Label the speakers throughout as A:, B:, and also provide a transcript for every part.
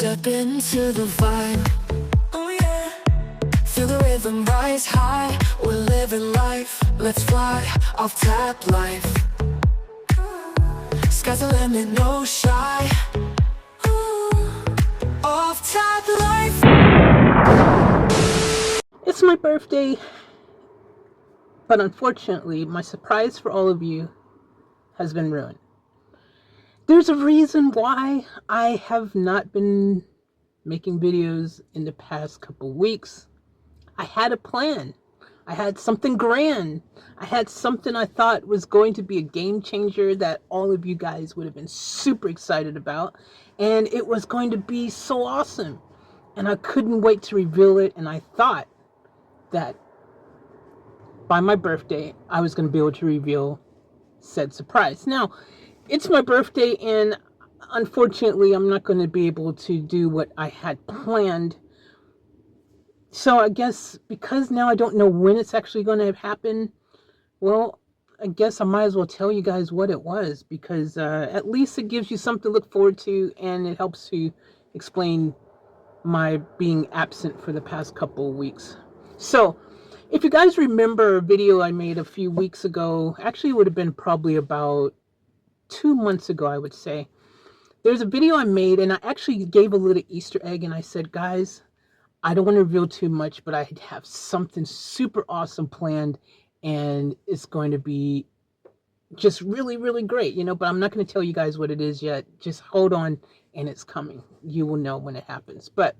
A: Step into the vibe, oh yeah. Feel the rhythm rise high, we're living life. Let's fly, off tap life. Sky's the limit, no shy. Off tap life.
B: It's my birthday, but unfortunately, my surprise for all of you has been ruined. There's a reason why I have not been making videos in the past couple weeks. I had a plan. I had something grand. I had something I thought was going to be a game changer that all of you guys would have been super excited about. And it was going to be so awesome. And I couldn't wait to reveal it. And I thought that by my birthday, I was going to be able to reveal said surprise. Now, it's my birthday, and unfortunately, I'm not going to be able to do what I had planned. So I guess because now I don't know when it's actually going to happen, well, I guess I might as well tell you guys what it was, because at least it gives you something to look forward to, and it helps to explain my being absent for the past couple of weeks. So if you guys remember a video I made a few weeks ago, actually it would have been probably about 2 months ago, I would say. There's a video I made, and I actually gave a little Easter egg, and I said, guys, I don't want to reveal too much, but I have something super awesome planned, and it's going to be just really, really great, but I'm not going to tell you guys what it is yet. Just hold on, and it's coming. You will know when it happens. But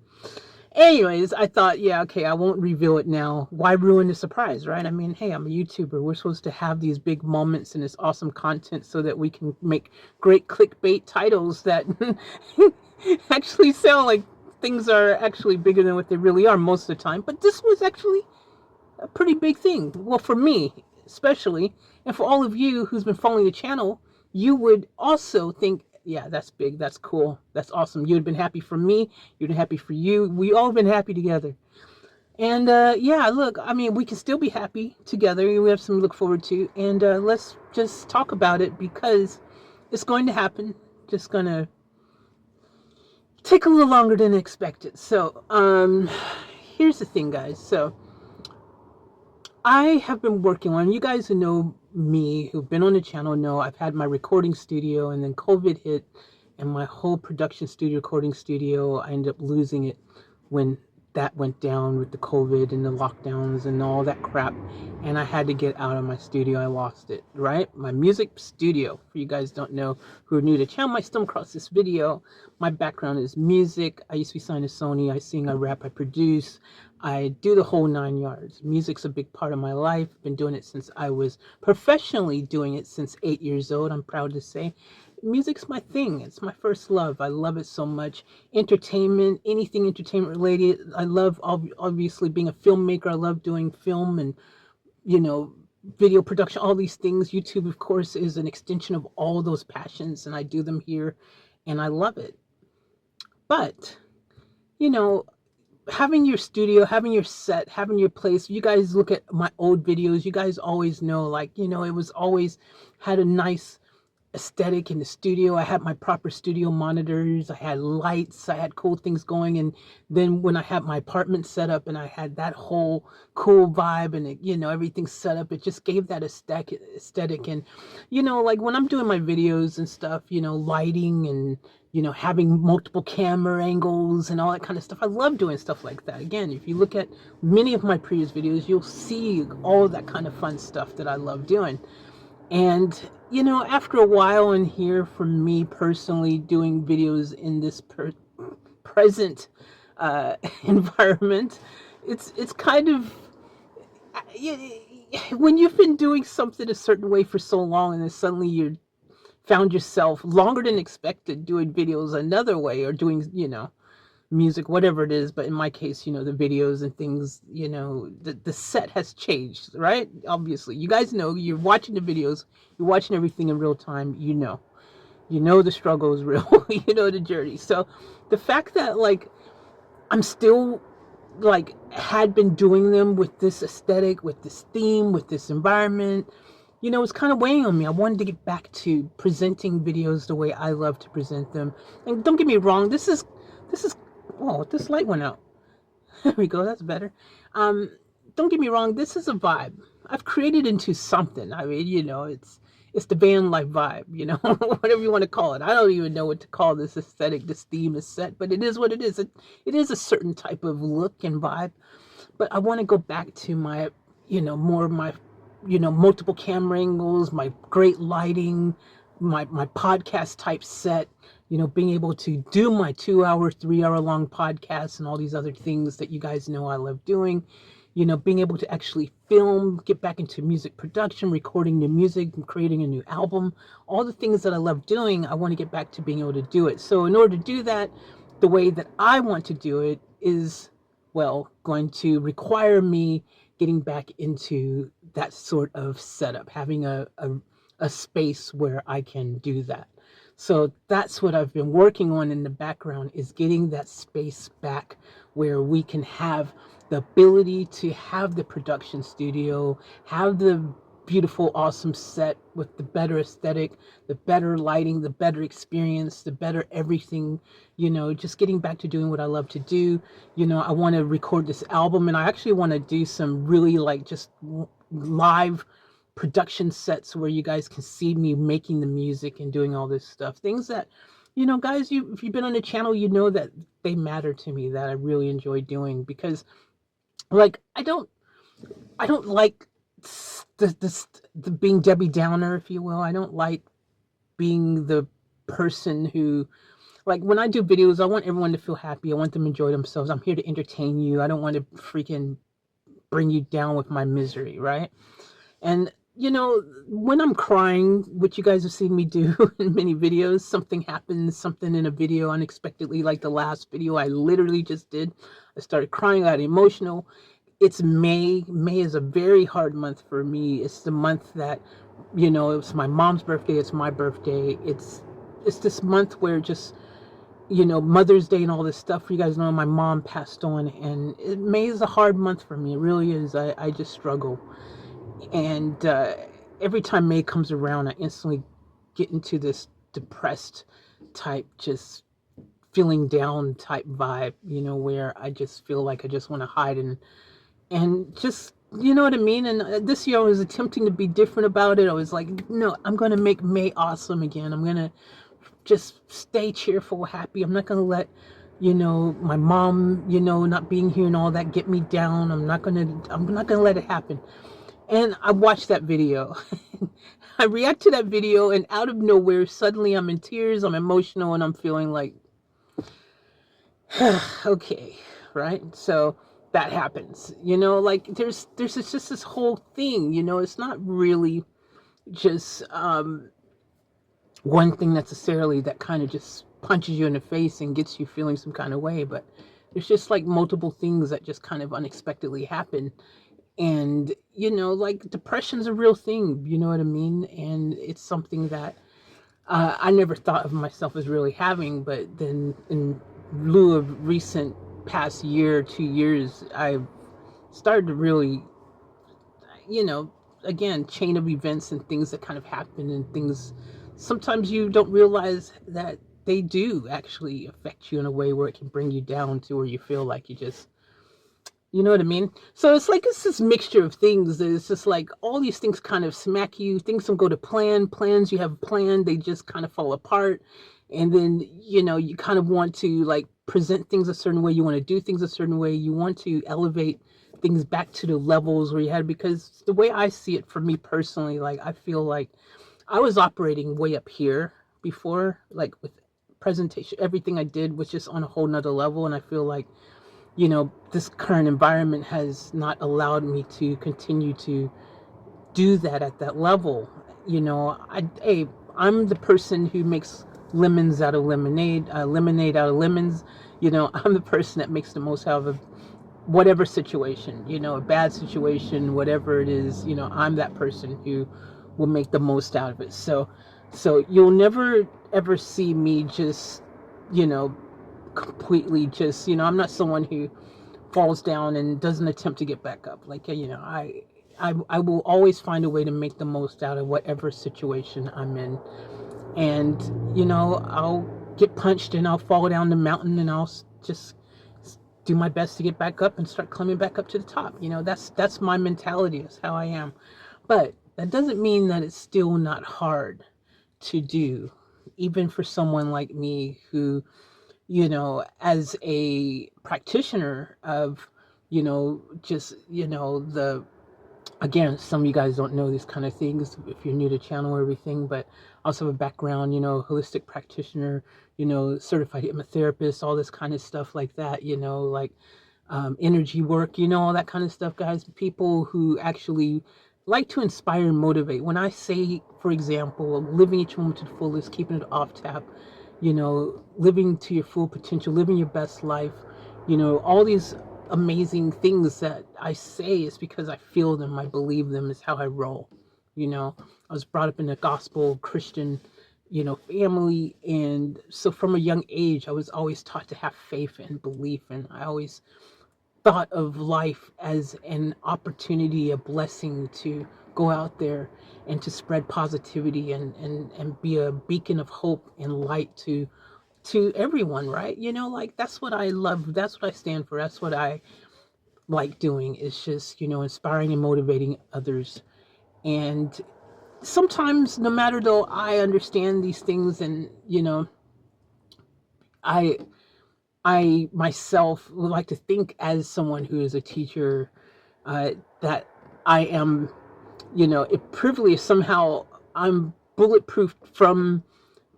B: anyways, I thought, yeah, okay, I won't reveal it now. Why ruin the surprise, right? I mean, hey, I'm a YouTuber. We're supposed to have these big moments and this awesome content so that we can make great clickbait titles that actually sound like things are actually bigger than what they really are most of the time. But this was actually a pretty big thing. Well, for me, especially, and for all of you who's been following the channel, you would also think, yeah, that's big, that's cool, that's awesome. You'd been happy for me, you'd been happy for you. We all been happy together. And yeah, look, I mean, we can still be happy together. We have something to look forward to. And let's just talk about it, because it's going to happen. Just gonna take a little longer than expected. So here's the thing, guys. So I have been working on, you guys who know me, who've been on the channel, know I've had my recording studio, and then COVID hit, and my whole production studio, recording studio, I ended up losing it when that went down with the COVID and the lockdowns and all that crap, and I had to get out of my studio. I lost it, right? My music studio, for you guys don't know who are new to the channel, might stumble across this video. My background is music. I used to be signed to Sony. I sing, I rap, I produce. I do the whole 9 yards. Music's a big part of my life. Been doing it since I was professionally doing it since 8 years old, I'm proud to say. Music's my thing. It's my first love. I love it so much. Entertainment, anything entertainment related. I love, obviously, being a filmmaker. I love doing film and, video production, all these things. YouTube, of course, is an extension of all those passions, and I do them here, and I love it. But, having your studio, having your set, having your place, you guys look at my old videos, you guys always know, it was always had a nice aesthetic in the studio. I had my proper studio monitors, I had lights, I had cool things going. And then when I had my apartment set up and I had that whole cool vibe and it, everything set up, it just gave that aesthetic. And when I'm doing my videos and stuff, lighting and having multiple camera angles and all that kind of stuff, I love doing stuff like that. Again, if you look at many of my previous videos, you'll see all that kind of fun stuff that I love doing. And after a while in here, for me personally, doing videos in this present environment, it's kind of, when you've been doing something a certain way for so long, and then suddenly you found yourself longer than expected doing videos another way, or doing music, whatever it is. But in my case, the videos and things, the set has changed, right? Obviously, you guys know, you're watching the videos, you're watching everything in real time, the struggle is real, the journey. So the fact that I'm still had been doing them with this aesthetic, with this theme, with this environment, it's kind of weighing on me. I wanted to get back to presenting videos the way I love to present them. And don't get me wrong, this is This is, oh, this light went out. There we go. That's better. Um, don't get me wrong. This is a vibe I've created into something. I mean, it's the van life vibe. Whatever you want to call it. I don't even know what to call this aesthetic. This theme is set, but it is what it is. It is a certain type of look and vibe. But I want to go back to my, more of my, multiple camera angles, my great lighting, my podcast type set, being able to do my 2 hour, 3 hour long podcasts and all these other things that you guys know I love doing, being able to actually film, get back into music production, recording new music and creating a new album, all the things that I love doing, I want to get back to being able to do it. So in order to do that, the way that I want to do it is, well, going to require me getting back into that sort of setup, having a space where I can do that. So that's what I've been working on in the background, is getting that space back where we can have the ability to have the production studio, have the beautiful, awesome set with the better aesthetic, the better lighting, the better experience, the better everything, just getting back to doing what I love to do. I want to record this album, and I actually want to do some really just live production sets where you guys can see me making the music and doing all this stuff. Things that, guys, if you've been on the channel, that they matter to me, that I really enjoy doing, because I don't like the being Debbie Downer, if you will. I don't like being the person who, when I do videos, I want everyone to feel happy. I want them to enjoy themselves. I'm here to entertain you. I don't want to freaking bring you down with my misery, right? And when I'm crying, which you guys have seen me do in many videos, something happens, something in a video unexpectedly, like the last video I literally just did. I started crying, I got emotional. It's May. May is a very hard month for me. It's the month that, it's my mom's birthday, it's my birthday. It's this month where just, Mother's Day and all this stuff. You guys know my mom passed on, and May is a hard month for me. It really is. I just struggle. And every time May comes around, I instantly get into this depressed type, just feeling down type vibe, where I just feel like I just want to hide and just, you know what I mean? And this year I was attempting to be different about it. I was like, no, I'm going to make May awesome again. I'm going to just stay cheerful, happy. I'm not going to let, my mom, not being here and all that get me down. I'm not going to let it happen. And I watched that video. I react to that video, and out of nowhere, suddenly I'm in tears, I'm emotional, and I'm feeling like, okay, right? So that happens, there's just this whole thing, it's not really just one thing necessarily that kind of just punches you in the face and gets you feeling some kind of way, but there's just multiple things that just kind of unexpectedly happen. And, depression's a real thing, you know what I mean? And it's something that I never thought of myself as really having, but then in lieu of recent past year, 2 years, I've started to really, again, chain of events and things that kind of happen, and things sometimes you don't realize that they do actually affect you in a way where it can bring you down to where you feel like you just, you know what I mean? So it's this mixture of things. It's just all these things kind of smack you. Things don't go to plan. Plans you have planned, they just kind of fall apart. And then, you kind of want to present things a certain way. You want to do things a certain way. You want to elevate things back to the levels where you had, because the way I see it for me personally, I feel like I was operating way up here before, with presentation, everything I did was just on a whole nother level. And I feel like, this current environment has not allowed me to continue to do that at that level. I'm the person who makes lemons out of lemonade, lemonade out of lemons. I'm the person that makes the most out of whatever situation, a bad situation, whatever it is, I'm that person who will make the most out of it. So you'll never ever see me just, completely just, I'm not someone who falls down and doesn't attempt to get back up. I will always find a way to make the most out of whatever situation I'm in. And, get punched and I'll fall down the mountain and I'll just do my best to get back up and start climbing back up to the top. You know, that's my mentality. That's how I am. But that doesn't mean that it's still not hard to do, even for someone like me who, you know, as a practitioner of, you know, just, you know, the, again, some of you guys don't know these kind of things if you're new to channel or everything, but I also have a background, you know, holistic practitioner, you know, certified hypnotherapist, all this kind of stuff like that, you know, like energy work, you know, all that kind of stuff, guys. People who actually like to inspire and motivate. When I say, for example, living each moment to the fullest, keeping it off tap, you know, living to your full potential, living your best life, you know, all these amazing things that I say is because I feel them, I believe them, is how I roll. You know, I was brought up in a gospel Christian, you know, family, and so from a young age I was always taught to have faith and belief, and I always thought of life as an opportunity, a blessing to go out there and to spread positivity and be a beacon of hope and light to everyone, right? You know, like that's what I love, that's what I stand for, that's what I like doing, is just, you know, inspiring and motivating others. And sometimes, no matter though I understand these things, and you know, I I myself would like to think, as someone who is a teacher, that I am, you know, if privileged somehow, I'm bulletproof from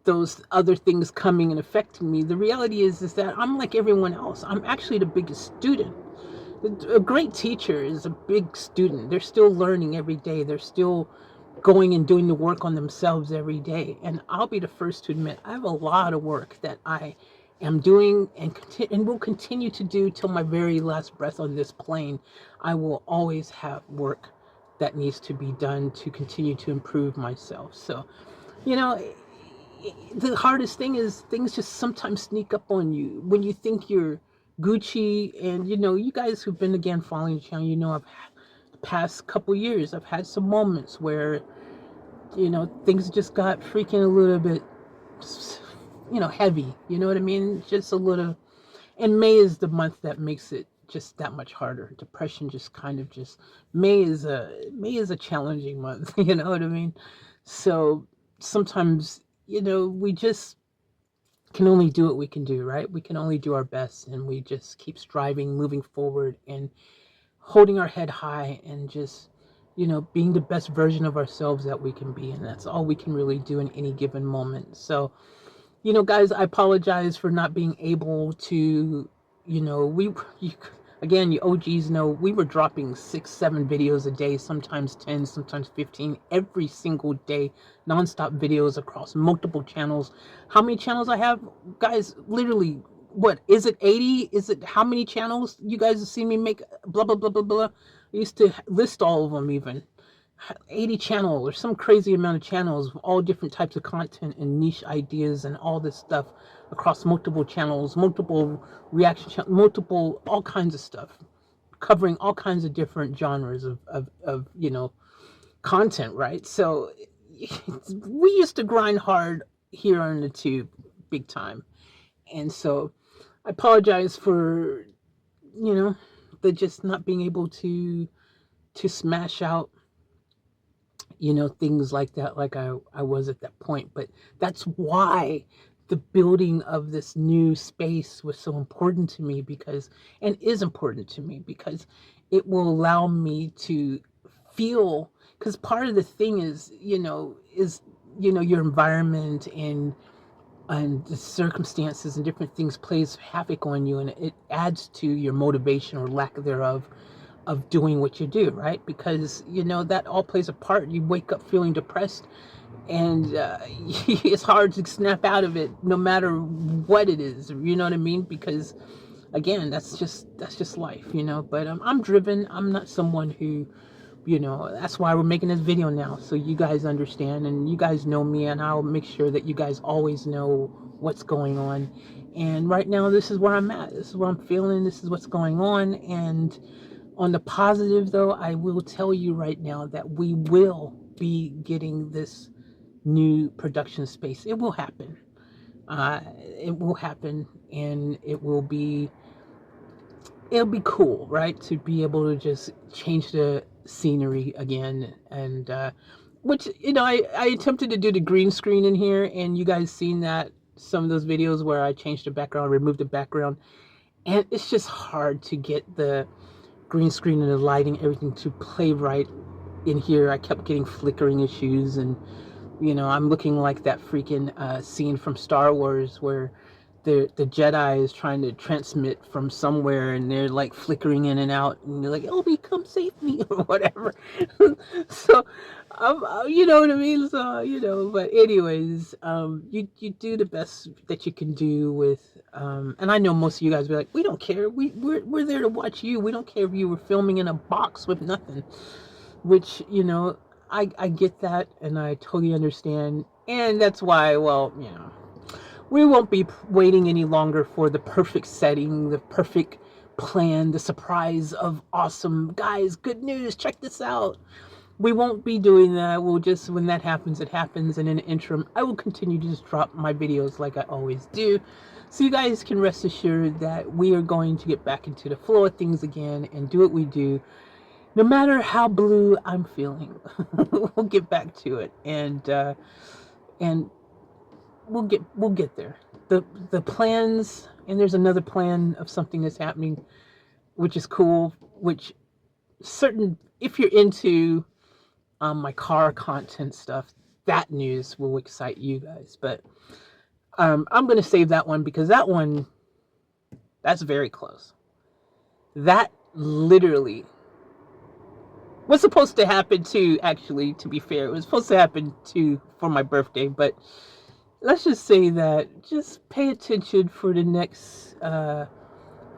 B: those other things coming and affecting me. The reality is that I'm like everyone else. I'm actually the biggest student. A great teacher is a big student. They're still learning every day. They're still going and doing the work on themselves every day. And I'll be the first to admit I have a lot of work that I am doing and will continue to do till my very last breath on this plane. I will always have work that needs to be done to continue to improve myself. So, you know, the hardest thing is things just sometimes sneak up on you when you think you're Gucci. And you know, you guys who've been again following the channel, you know, I've had the past couple years, I've had some moments where, you know, things just got freaking a little bit, you know, heavy. You know what I mean? Just a little. And May is the month that makes it just that much harder. Depression just kind of just May is a challenging month. You know what I mean? So sometimes, you know, we just can only do what we can do, right? We can only do our best, and we just keep striving, moving forward, and holding our head high, and just, you know, being the best version of ourselves that we can be. And that's all we can really do in any given moment. So, you know, guys, I apologize for not being able to, you know, again, you OGs know we were dropping 6, 7 videos a day, sometimes 10, sometimes 15, every single day, nonstop videos across multiple channels. How many channels I have? Guys, literally, what, is it 80? Is it how many channels you guys have seen me make? Blah, blah, blah, blah, blah. I used to list all of them even. 80 channels or some crazy amount of channels, all different types of content and niche ideas and all this stuff across multiple channels, multiple reaction channels, multiple, all kinds of stuff, covering all kinds of different genres of you know, content, right? So we used to grind hard here on the tube big time. And so I apologize for, you know, the just not being able to smash out, you know, things like that, like I was at that point. But that's why the building of this new space was so important to me, because, and is important to me, because it will allow me to feel, because part of the thing is, you know, your environment and the circumstances and different things plays havoc on you, and it adds to your motivation or lack thereof of doing what you do, right? Because, you know, that all plays a part. You wake up feeling depressed, and it's hard to snap out of it no matter what it is, you know what I mean? Because again, that's just life, you know. But I'm driven. I'm not someone who, you know, that's why we're making this video now, so you guys understand and you guys know me, and I'll make sure that you guys always know what's going on. And right now, this is where I'm at, this is what I'm feeling, this is what's going on. And on the positive, though, I will tell you right now that we will be getting this new production space. It will happen. It will happen, and it'll be cool, right? To be able to just change the scenery again. And which, I attempted to do the green screen in here, and you guys seen that, some of those videos where I changed the background, removed the background, and it's just hard to get the green screen and the lighting, everything to play right in here. I kept getting flickering issues, and I'm looking like that freaking scene from Star Wars where the Jedi is trying to transmit from somewhere, and they're like flickering in and out, and they're like, "Obi, come save me," or whatever. So, you know what I mean. So, but anyways, you do the best that you can do with, and I know most of you guys be like, "We don't care. We're there to watch you. We don't care if you were filming in a box with nothing," which I get that, and I totally understand, and that's why, well, we won't be waiting any longer for the perfect setting, the perfect plan, the surprise of awesome, guys, good news, check this out. We won't be doing that. We'll just, when that happens, it happens, and in the interim, I will continue to just drop my videos like I always do, so you guys can rest assured that we are going to get back into the flow of things again and do what we do. No matter how blue I'm feeling, we'll get back to it, and we'll get there. The plans, and there's another plan of something that's happening, which is cool. Which if you're into my car content stuff, that news will excite you guys. But I'm gonna save that one, because that's very close. That literally was supposed to happen too, actually, to be fair. It was supposed to happen too for my birthday, but let's just say that just pay attention for the next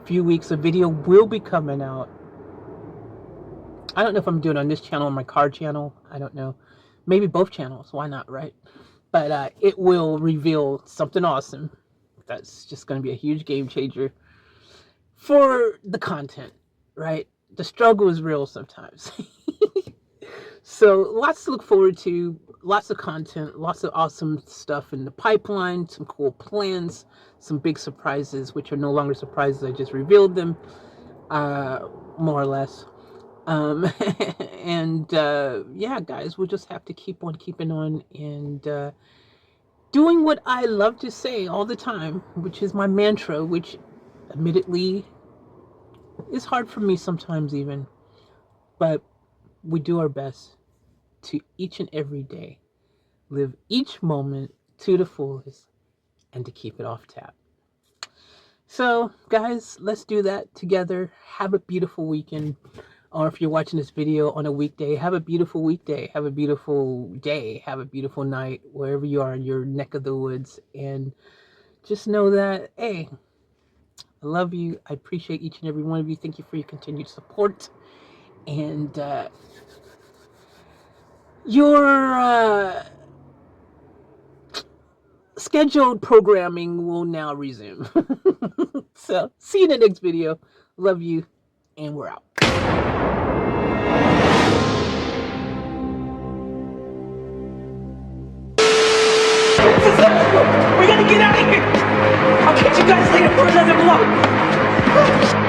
B: few weeks. A video will be coming out. I don't know if I'm doing it on this channel or my car channel. I don't know. Maybe both channels. Why not, right? But it will reveal something awesome. That's just going to be a huge game changer for the content, right? The struggle is real sometimes. So lots to look forward to, lots of content, lots of awesome stuff in the pipeline, some cool plans, some big surprises, which are no longer surprises. I just revealed them, more or less. And yeah, guys, we'll just have to keep on keeping on, and doing what I love to say all the time, which is my mantra, which admittedly is hard for me sometimes even, but we do our best to each and every day live each moment to the fullest, and to keep it off tap. So guys, let's do that together. Have a beautiful weekend, or if you're watching this video on a weekday, have a beautiful weekday, have a beautiful day, have a beautiful night, wherever you are in your neck of the woods. And just know that, hey, I love you. I appreciate each and every one of you. Thank you for your continued support. And your scheduled programming will now resume. So, see you in the next video. Love you, and we're out.
C: We gotta get out of here! I'll catch you guys later for another vlog!